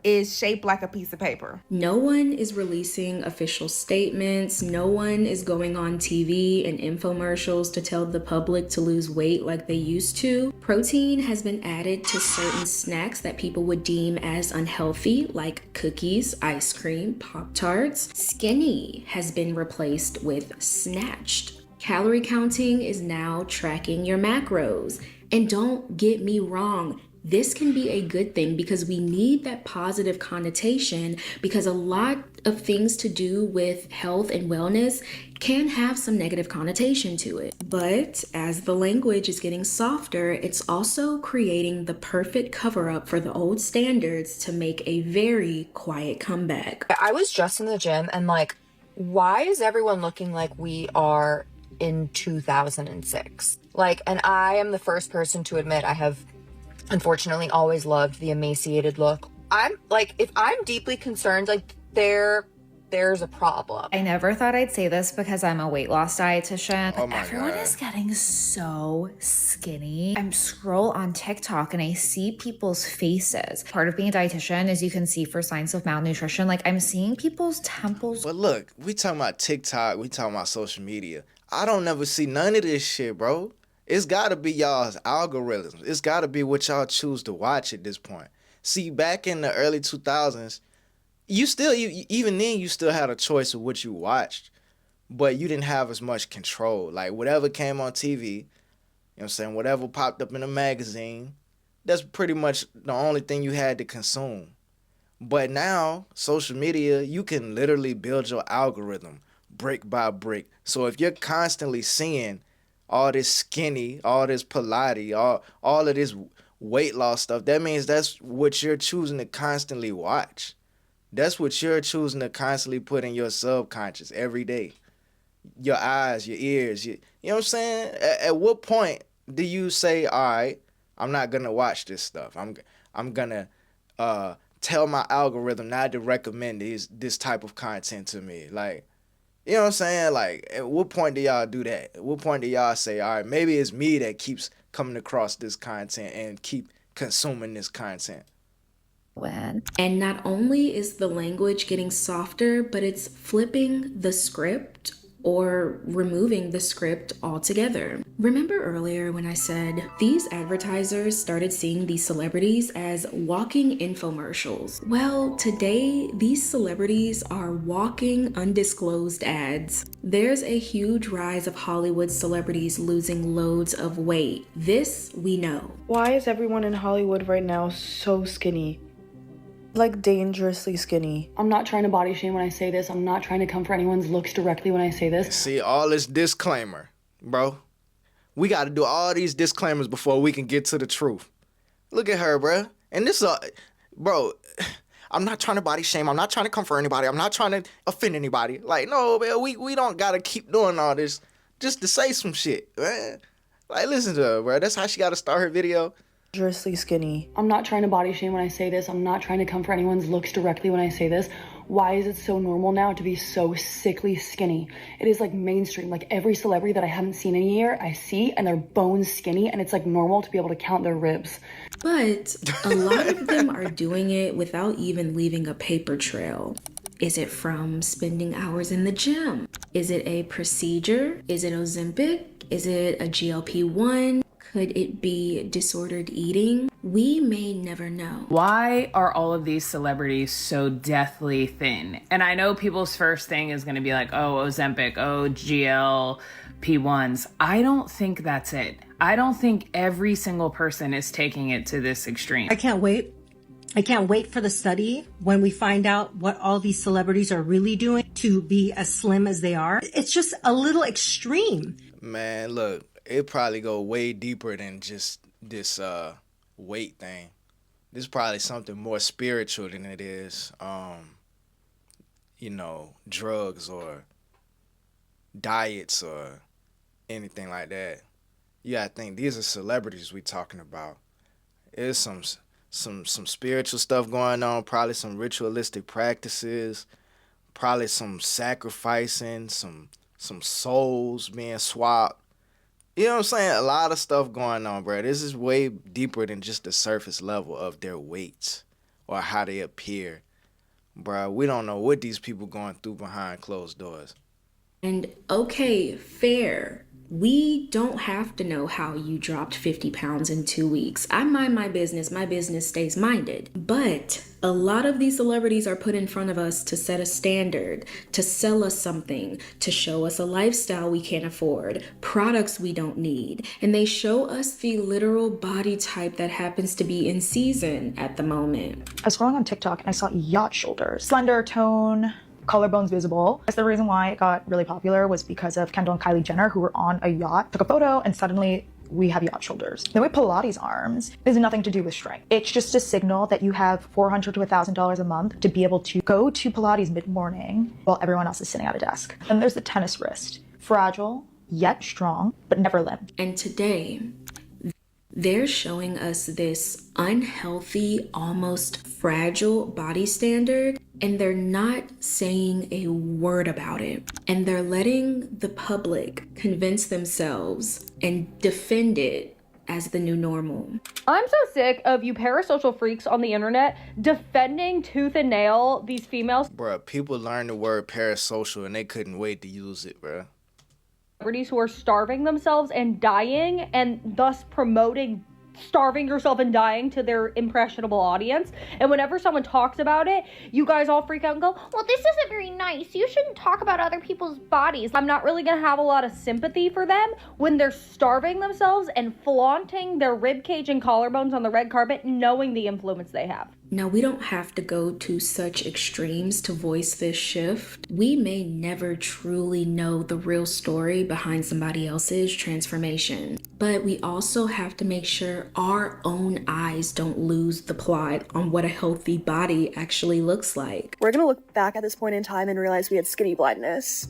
is shaped like a piece of paper. No one is releasing official statements. No one is going on TV and infomercials to tell the public to lose weight like they used to. Protein has been added to certain snacks that people would deem as unhealthy, like cookies, ice cream, Pop-Tarts. Skinny has been replaced with snatched. Calorie counting is now tracking your macros. And don't get me wrong, this can be a good thing because we need that positive connotation, because a lot of things to do with health and wellness can have some negative connotation to it. But as the language is getting softer, it's also creating the perfect cover-up for the old standards to make a very quiet comeback. I was just in the gym and like, why is everyone looking like we are in 2006? Like, and I am the first person to admit I have unfortunately always loved the emaciated look. I'm like, if I'm deeply concerned, like there's a problem. I never thought I'd say this because I'm a weight loss dietitian, but everyone God. is getting so skinny. I scroll on TikTok and I see people's faces. Part of being a dietitian is you can see for signs of malnutrition. Like, I'm seeing people's temples. But look, we talking about TikTok, we talking about social media. I don't never see none of this shit, bro. It's gotta be y'all's algorithms. It's gotta be what y'all choose to watch at this point. See, back in the early 2000s, you still, even then, you still had a choice of what you watched, but you didn't have as much control. Like, whatever came on TV, you know what I'm saying, whatever popped up in a magazine, that's pretty much the only thing you had to consume. But now, social media, you can literally build your algorithm brick by brick. So if you're constantly seeing all this skinny, all this Pilates, all of this weight loss stuff, that means that's what you're choosing to constantly watch. That's what you're choosing to constantly put in your subconscious every day. Your eyes, your ears, you know what I'm saying? At what point do you say, all right, I'm not going to watch this stuff. I'm going to tell my algorithm not to recommend this type of content to me. Like, you know what I'm saying? Like, at what point do y'all do that? At what point do y'all say, all right, maybe it's me that keeps coming across this content and keep consuming this content? And not only is the language getting softer, but it's flipping the script or removing the script altogether. Remember earlier when I said these advertisers started seeing these celebrities as walking infomercials? Well, today these celebrities are walking undisclosed ads. There's a huge rise of Hollywood celebrities losing loads of weight. This we know. Why is everyone in Hollywood right now so skinny? Like dangerously skinny. I'm not trying to body shame when I say this. I'm not trying to come for anyone's looks directly when I say this. See, all this disclaimer, bro. We got to do all these disclaimers before we can get to the truth. Look at her, bro. And this, bro, I'm not trying to body shame. I'm not trying to come for anybody. I'm not trying to offend anybody. Like, no, man, we don't got to keep doing all this just to say some shit, man. Like, listen to her, bro. That's how she got to start her video. Dangerously skinny. I'm not trying to body shame when I say this. I'm not trying to come for anyone's looks directly when I say this. Why is it so normal now to be so sickly skinny? It is like mainstream. Like every celebrity that I haven't seen in a year, I see, and they're bone skinny, and it's like normal to be able to count their ribs. But a lot of them are doing it without even leaving a paper trail. Is it from spending hours in the gym? Is it a procedure? Is it Ozempic? Is it a GLP-1? Could it be disordered eating? We may never know. Why are all of these celebrities so deathly thin? And I know people's first thing is going to be like, oh, Ozempic, oh, GLP-1s. I don't think that's it. I don't think every single person is taking it to this extreme. I can't wait. I can't wait for the study when we find out what all these celebrities are really doing to be as slim as they are. It's just a little extreme. Man, look. It probably go way deeper than just this weight thing. This is probably something more spiritual than it is, drugs or diets or anything like that. You gotta think these are celebrities we talking about. There's some spiritual stuff going on, probably some ritualistic practices, probably some sacrificing, some souls being swapped. You know what I'm saying? A lot of stuff going on, bro. This is way deeper than just the surface level of their weights or how they appear. Bro, we don't know what these people going through behind closed doors. And okay, fair. We don't have to know how you dropped 50 pounds in 2 weeks. I mind my business stays minded. But a lot of these celebrities are put in front of us to set a standard, to sell us something, to show us a lifestyle we can't afford, products we don't need. And they show us the literal body type that happens to be in season at the moment. I was scrolling on TikTok and I saw yacht shoulders, slender tone, collarbones visible. That's the reason why it got really popular was because of Kendall and Kylie Jenner, who were on a yacht, took a photo, and suddenly we have yacht shoulders. The way Pilates arms has nothing to do with strength. It's just a signal that you have $400 to $1,000 a month to be able to go to Pilates mid-morning while everyone else is sitting at a desk. And there's the tennis wrist. Fragile, yet strong, but never limp. And today, they're showing us this unhealthy, almost fragile body standard, and they're not saying a word about it. And they're letting the public convince themselves and defend it as the new normal. I'm so sick of you parasocial freaks on the internet defending tooth and nail these females. Bruh, people learned the word parasocial and they couldn't wait to use it, bruh. Celebrities who are starving themselves and dying and thus promoting starving yourself and dying to their impressionable audience. And whenever someone talks about it, you guys all freak out and go, well, this isn't very nice. You shouldn't talk about other people's bodies. I'm not really gonna have a lot of sympathy for them when they're starving themselves and flaunting their ribcage and collarbones on the red carpet, knowing the influence they have. Now, we don't have to go to such extremes to voice this shift. We may never truly know the real story behind somebody else's transformation, but we also have to make sure our own eyes don't lose the plot on what a healthy body actually looks like. We're gonna look back at this point in time and realize we had skinny blindness.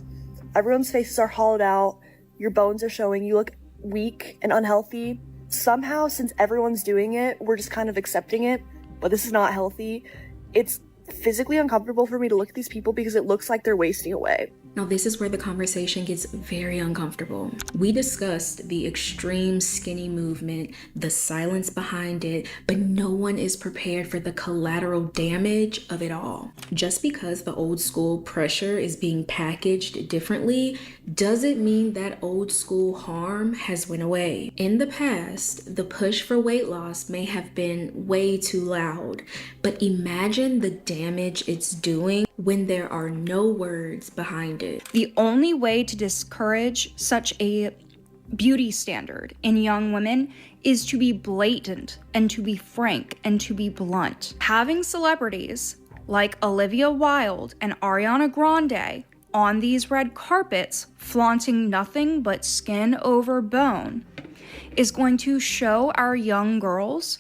Everyone's faces are hollowed out, your bones are showing, you look weak and unhealthy. Somehow, since everyone's doing it, we're just kind of accepting it. But this is not healthy. It's physically uncomfortable for me to look at these people because it looks like they're wasting away. Now, this is where the conversation gets very uncomfortable. We discussed the extreme skinny movement, the silence behind it, but no one is prepared for the collateral damage of it all. Just because the old school pressure is being packaged differently doesn't mean that old school harm has went away. In the past, the push for weight loss may have been way too loud, but imagine the damage it's doing when there are no words behind it. The only way to discourage such a beauty standard in young women is to be blatant and to be frank and to be blunt. Having celebrities like Olivia Wilde and Ariana Grande on these red carpets flaunting nothing but skin over bone is going to show our young girls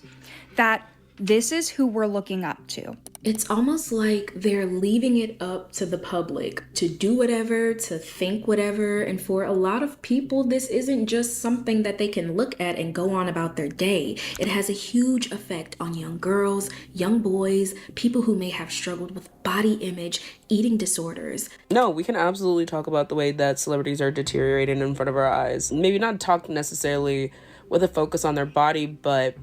that this is who we're looking up to. It's almost like they're leaving it up to the public to do whatever, to think whatever, and for a lot of people, this isn't just something that they can look at and go on about their day. It has a huge effect on young girls, young boys, people who may have struggled with body image, eating disorders. No, we can absolutely talk about the way that celebrities are deteriorating in front of our eyes. Maybe not talk necessarily with a focus on their body, but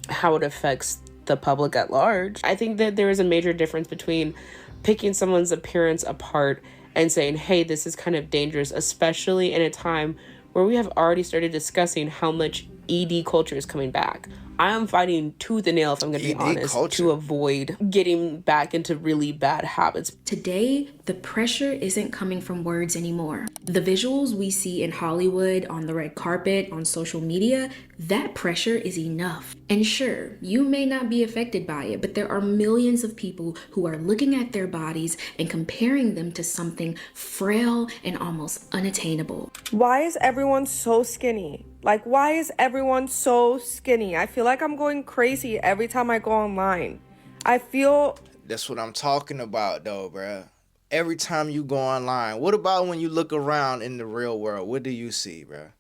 how it affects the public at large. I think that there is a major difference between picking someone's appearance apart and saying, hey, this is kind of dangerous, especially in a time where we have already started discussing how much ED culture is coming back. I am fighting tooth and nail, if I'm going to be honest, to avoid getting back into really bad habits. Today, the pressure isn't coming from words anymore. The visuals we see in Hollywood, on the red carpet, on social media, that pressure is enough. And sure, you may not be affected by it, but there are millions of people who are looking at their bodies and comparing them to something frail and almost unattainable. Why is everyone so skinny? Like, why is everyone so skinny? I feel like I'm going crazy every time I go online. I feel... That's what I'm talking about, though, bruh. Every time you go online, what about when you look around in the real world? What do you see, bruh?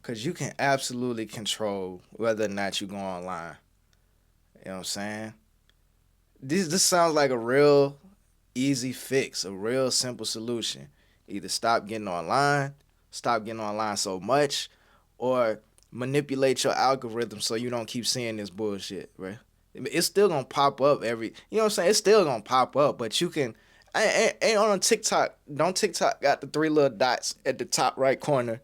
Because you can absolutely control whether or not you go online. You know what I'm saying? This sounds like a real easy fix, a real simple solution. Either stop getting online so much, or manipulate your algorithm so you don't keep seeing this bullshit, right? It's still gonna pop up you know what I'm saying? It's still gonna pop up, but you can, ain't on TikTok, don't TikTok got the 3 little dots at the top right corner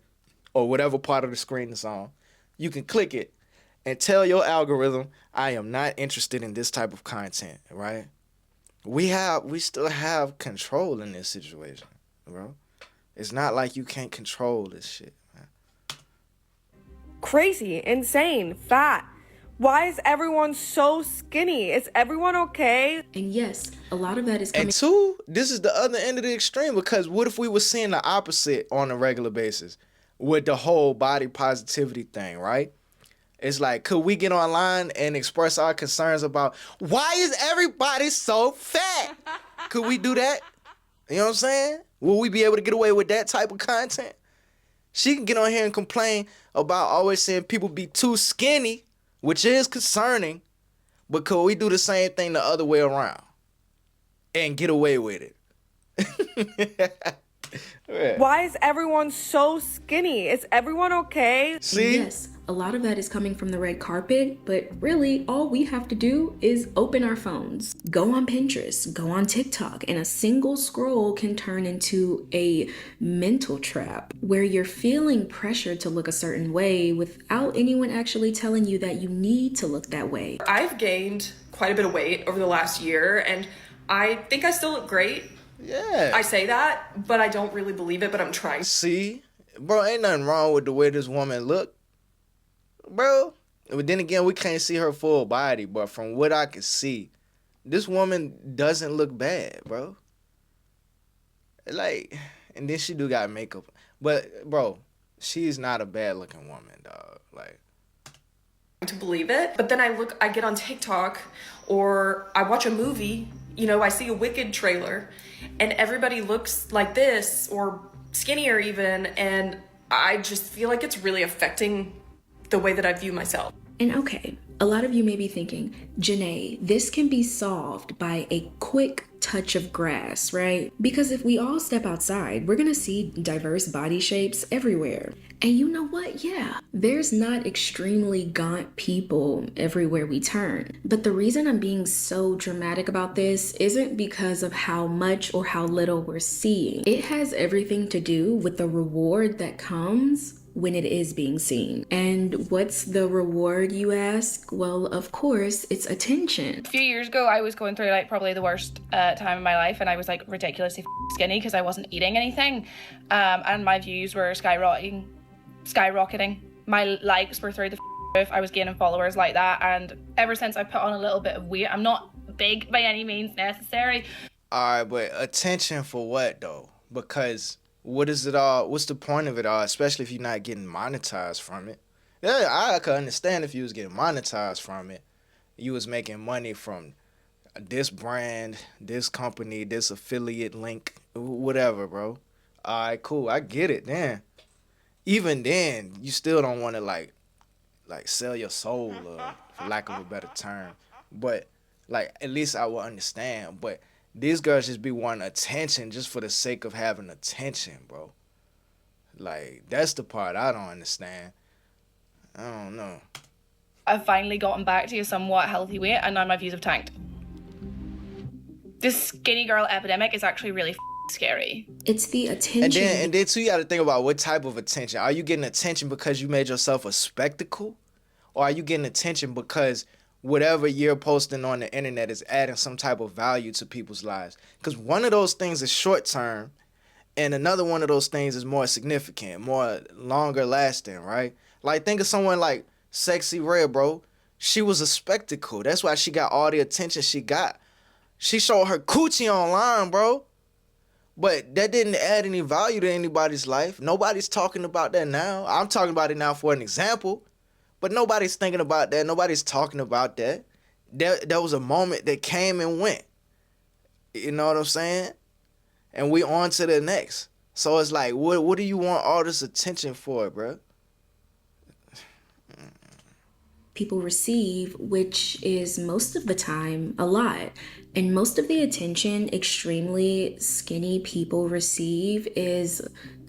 or whatever part of the screen it's on. You can click it and tell your algorithm, I am not interested in this type of content, right? We still have control in this situation, bro. It's not like you can't control this shit. Crazy, insane, fat. Why is everyone so skinny? Is everyone okay? And yes, a lot of that is coming. And two, this is the other end of the extreme, because what if we were seeing the opposite on a regular basis with the whole body positivity thing, right? It's like, could we get online and express our concerns about why is everybody so fat? Could we do that? You know what I'm saying? Will we be able to get away with that type of content? She can get on here and complain about always saying people be too skinny, which is concerning, but could we do the same thing the other way around and get away with it? Why is everyone so skinny? Is everyone okay? See? Yes, A lot of that is coming from the red carpet, but really all we have to do is open our phones, go on Pinterest, go on TikTok, and a single scroll can turn into a mental trap where you're feeling pressure to look a certain way without anyone actually telling you that you need to look that way. I've gained quite a bit of weight over the last year, and I think I still look great. Yeah. I say that, but I don't really believe it, but I'm trying. See? Bro, ain't nothing wrong with the way this woman look. Bro. But then again, we can't see her full body, but from what I can see, this woman doesn't look bad, bro. Like, and then she do got makeup. But, bro, she's not a bad looking woman, dog. Like, to believe it, but then I get on TikTok or I watch a movie, you know, I see a Wicked trailer and everybody looks like this or skinnier even, and I just feel like it's really affecting the way that I view myself. And okay, a lot of you may be thinking, Janae, this can be solved by a quick touch of grass, right? Because if we all step outside, we're gonna see diverse body shapes everywhere. And you know what? Yeah, there's not extremely gaunt people everywhere we turn. But the reason I'm being so dramatic about this isn't because of how much or how little we're seeing. It has everything to do with the reward that comes when it is being seen. And what's the reward, you ask? Well, of course, it's attention. A few years ago, I was going through like probably the worst time of my life, and I was like ridiculously skinny because I wasn't eating anything, and my views were skyrocketing. My likes were through the roof. I was gaining followers like that, and ever since I put on a little bit of weight, I'm not big by any means necessary. all right, but attention for what though? Because what is it all? What's the point of it all? Especially if you're not getting monetized from it. Yeah, I could understand if you was getting monetized from it. You was making money from this brand, this company, this affiliate link, whatever, bro. All right, cool. I get it. Then, even then, you still don't want to like sell your soul, for lack of a better term. But like, at least I will understand. But these girls just be wanting attention just for the sake of having attention, bro. Like, that's the part I don't understand. I don't know. I've finally gotten back to a somewhat healthy weight, and now my views have tanked. This skinny girl epidemic is actually really scary. It's the attention. And then too, you got to think about what type of attention. Are you getting attention because you made yourself a spectacle? Or are you getting attention because whatever you're posting on the internet is adding some type of value to people's lives? Because one of those things is short term, and another one of those things is more significant, more longer lasting, right? Like, think of someone like Sexy Red, bro. She was a spectacle. That's why she got all the attention she got. She showed her coochie online, bro. But that didn't add any value to anybody's life. Nobody's talking about that now. I'm talking about it now for an example. But nobody's thinking about that. Nobody's talking about that. There was a moment that came and went. You know what I'm saying? And we on to the next. So it's like, what do you want all this attention for, bro? People receive, which is most of the time a lot. And most of the attention extremely skinny people receive is,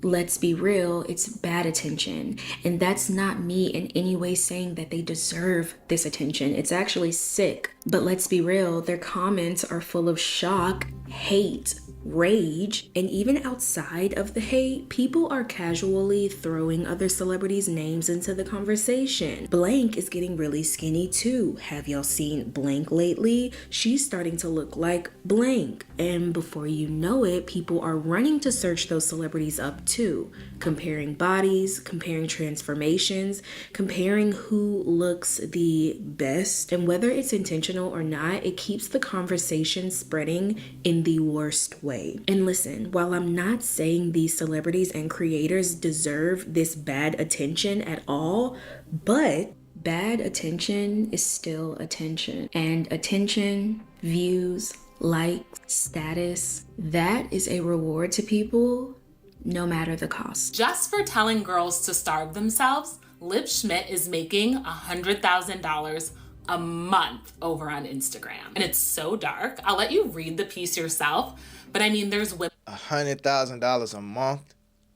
let's be real, it's bad attention. And that's not me in any way saying that they deserve this attention. It's actually sick. But let's be real, their comments are full of shock, hate, rage, and even outside of the hate, people are casually throwing other celebrities' names into the conversation. Blank is getting really skinny too. Have y'all seen Blank lately? She's starting to look like Blank. And before you know it, people are running to search those celebrities up too, comparing bodies, comparing transformations, comparing who looks the best. And whether it's intentional or not, it keeps the conversation spreading in the worst way. And listen, while I'm not saying these celebrities and creators deserve this bad attention at all, but bad attention is still attention. And attention, views, likes, status, that is a reward to people no matter the cost. Just for telling girls to starve themselves, Lip Schmidt is making $100,000 a month over on Instagram. And it's so dark. I'll let you read the piece yourself. But I mean, there's women. $100,000 a month?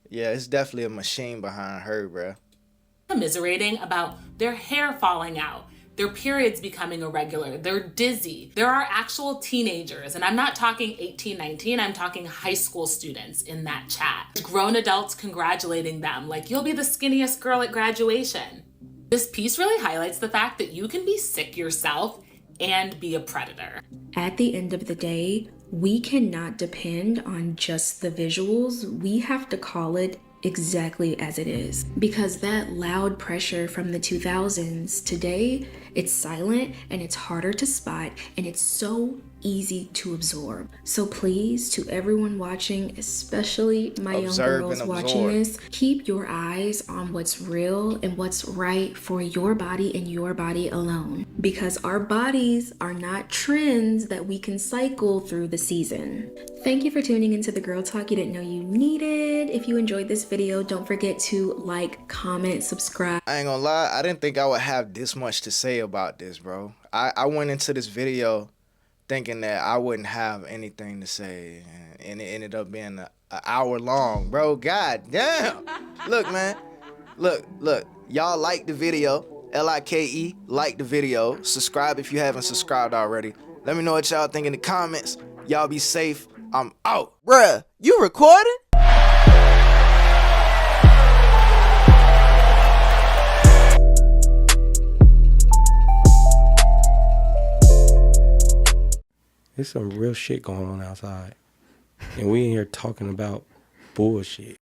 Yeah, it's definitely a machine behind her, bro. commiserating about their hair falling out, their periods becoming irregular, they're dizzy. There are actual teenagers, and I'm not talking 18, 19, I'm talking high school students in that chat. Grown adults congratulating them, like, you'll be the skinniest girl at graduation. This piece really highlights the fact that you can be sick yourself and be a predator. At the end of the day, we cannot depend on just the visuals. We have to call it exactly as it is, because that loud pressure from the 2000s, today it's silent and it's harder to spot and it's so easy to absorb. So please, to everyone watching, especially my young girls watching this, keep your eyes on what's real and what's right for your body and your body alone, because our bodies are not trends that we can cycle through the season. Thank you for tuning into the Girl Talk you didn't know you needed. If you enjoyed this video, don't forget to like, comment, subscribe. I ain't gonna lie, I didn't think I would have this much to say about this, bro. I went into this video thinking that I wouldn't have anything to say, and it ended up being an hour long, bro. God damn. Look, man. Look. Y'all like the video. L-I-K-E, like the video. Subscribe if you haven't subscribed already. Let me know what y'all think in the comments. Y'all be safe. I'm out. Bruh, you recording? There's some real shit going on outside. And we in here talking about bullshit.